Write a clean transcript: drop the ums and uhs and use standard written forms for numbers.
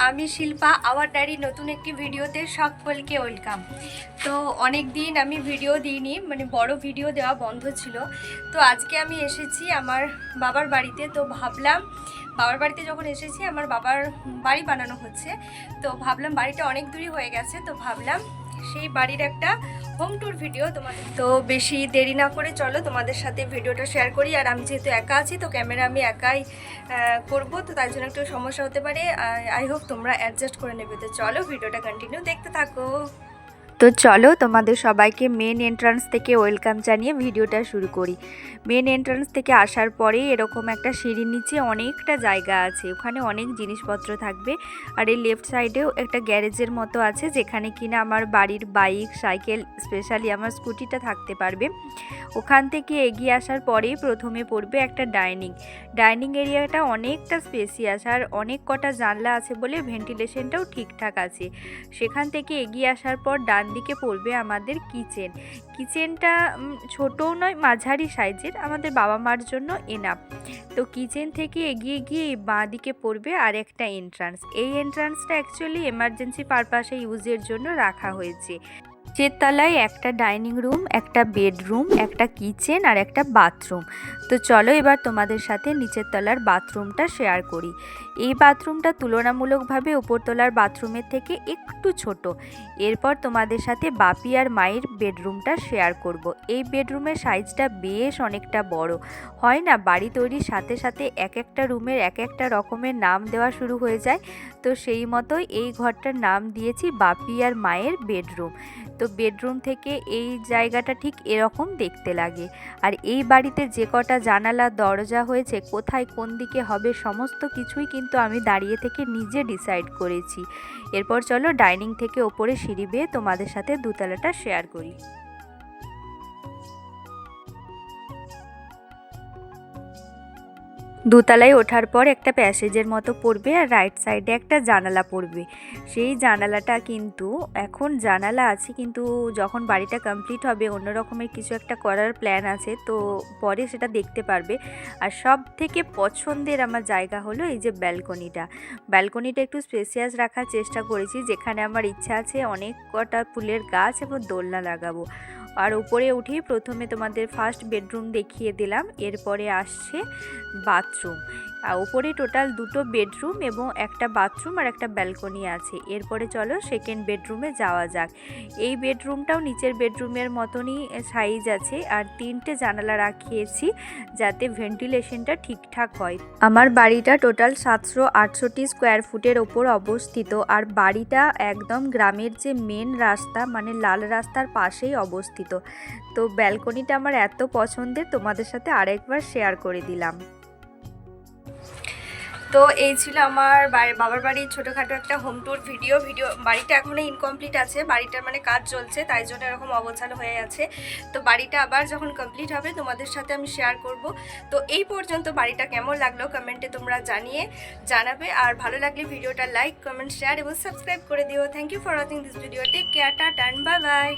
আমি Shilpa hour diary নতুন একটি ভিডিওতে সকলকে ওয়েলকাম। তো অনেক দিন আমি ভিডিও দিইনি, মানে বড় ভিডিও দেওয়া বন্ধ ছিল। তো আজকে আমি এসেছি আমার বাবার বাড়িতে। তো ভাবলাম বাবার বাড়িতে যখন এসেছি, আমার বাবার বাড়ি বানানো হচ্ছে, তো ভাবলাম বাড়িটা অনেক দূরই হয়ে গেছে, তো ভাবলাম সেই বাড়ির একটা হোম ট্যুর ভিডিও তোমাদের। তো বেশি দেরি না করে চলো তোমাদের সাথে ভিডিওটা শেয়ার করি। আর আমি যেহেতু একা আছি, তো ক্যামেরা আমি একাই করব, তো তার জন্য একটু সমস্যা হতে পারে। আই হোপ তোমরা অ্যাডজাস্ট করে নেবে। তো চলো ভিডিওটা কন্টিনিউ দেখতে থাকো। তো চলো তোমাদের সবাইকে মেন এন্ট্রান্স থেকে ওয়েলকাম জানিয়ে ভিডিওটা শুরু করি। মেন এন্ট্রান্স থেকে আসার পরেই এরকম একটা সিঁড়ির নিচে অনেকটা জায়গা আছে, ওখানে অনেক জিনিসপত্র থাকবে। আর এই লেফট সাইডেও একটা গ্যারেজের মতো আছে, যেখানে কিনা আমার বাড়ির বাইক, সাইকেল, স্পেশালি আমার স্কুটিটা থাকতে পারবে। ওখান থেকে এগিয়ে আসার পরেই প্রথমে পড়বে একটা ডাইনিং এরিয়াটা অনেকটা স্পেসিয়াস, আর অনেক কটা জানলা আছে বলে ভেন্টিলেশনটাও ঠিকঠাক আছে। সেখান থেকে এগিয়ে আসার পর ডান দিকে পড়বে আমাদের কিচেনটা ছোটও নয়, মাঝারি সাইজের, আমাদের বাবা মার জন্য এনাফ। তো কিচেন থেকে এগিয়ে গিয়ে বাঁ দিকে পড়বে আর একটা এন্ট্রান্স। এই এন্ট্রান্সটা অ্যাকচুয়ালি এমার্জেন্সি পারপাসে ইউজের জন্য রাখা হয়েছে। নিচের তলায় একটা ডাইনিং রুম, একটা বেডরুম, একটা কিচেন আর একটা বাথরুম। তো চলো এবার তোমাদের সাথে নিচের তলার বাথরুমটা শেয়ার করি। এই বাথরুমটা তুলনামূলকভাবে উপরতলার বাথরুমের থেকে একটু ছোট। এরপর তোমাদের সাথে বাপি আর মায়ের বেডরুমটা শেয়ার করব। এই বেডরুমের সাইজটা বেশ অনেকটা বড়। হয় না, বাড়ি তৈরির সাথে সাথে এক একটা রুমের এক একটা রকমের নাম দেওয়া শুরু হয়ে যায়, তো সেই মতোই এই ঘরটার নাম দিয়েছি বাপি আর মায়ের বেডরুম। তো বেডরুম থেকে এই জায়গাটা ঠিক এরকম দেখতে লাগে। আর এই বাড়িতে যে কটা জানালা দরজা হয়েছে, কোথায় কোন দিকে হবে, সমস্ত কিছুই কিন্তু আমি দাঁড়িয়ে থেকে নিজে ডিসাইড করেছি। এরপর চলো ডাইনিং থেকে ওপরে সিঁড়ি বেয়ে তোমাদের সাথে দোতলাটা শেয়ার করি। দোতলায় ওঠার পর একটা প্যাসেজের মতো পড়বে, আর রাইট সাইডে একটা জানালা পড়বে। সেই জানালাটা কিন্তু এখন জানালা আছে, কিন্তু যখন বাড়িটা কমপ্লিট হবে অন্য রকমের কিছু একটা করার প্ল্যান আছে, তো পরে সেটা দেখতে পারবে। আর সব থেকে পছন্দের আমার জায়গা হলো এই যে ব্যালকনিটা একটু স্পেসিয়াস রাখার চেষ্টা করেছি, যেখানে আমার ইচ্ছা আছে অনেক কটা ফুলের গাছ এবং দোলনা লাগাবো। আর উপরে উঠেই প্রথমে তোমাদের ফার্স্ট বেডরুম দেখিয়ে দিলাম, এরপরে আসছে বাথরুম। ওপরে টোটাল দুটো বেডরুম এবং একটা বাথরুম আর একটা ব্যালকনি আছে। এরপরে চলো সেকেন্ড বেডরুমে যাওয়া যাক। এই বেডরুমটাও নিচের বেডরুমের মতনই সাইজ আছে, আর তিনটে জানালা রাখিয়েছি যাতে ভেন্টিলেশনটা ঠিকঠাক হয়। আমার বাড়িটা টোটাল 768 স্কোয়ার ফুটের ওপর অবস্থিত, আর বাড়িটা একদম গ্রামের যে মেন রাস্তা, মানে লাল রাস্তার পাশেই অবস্থিত। তো ব্যালকনিটা আমার এত পছন্দের, তোমাদের সাথে আরেকবার শেয়ার করে দিলাম। তো এই ছিল আমার বাবার বাড়ির ছোটোখাটো একটা হোম ট্যুর ভিডিও। বাড়িটা এখনও ইনকমপ্লিট আছে, বাড়িটার মানে কাজ চলছে, তাই জন্য এরকম অবস্থান হয়ে আছে। তো বাড়িটা আবার যখন কমপ্লিট হবে তোমাদের সাথে আমি শেয়ার করব। তো এই পর্যন্ত বাড়িটা কেমন লাগলো কমেন্টে তোমরা জানাবে। আর ভালো লাগলে ভিডিওটা লাইক, কমেন্ট, শেয়ার এবং সাবস্ক্রাইব করে দিও। Thank you for watching this video. Take care, tata, bye by.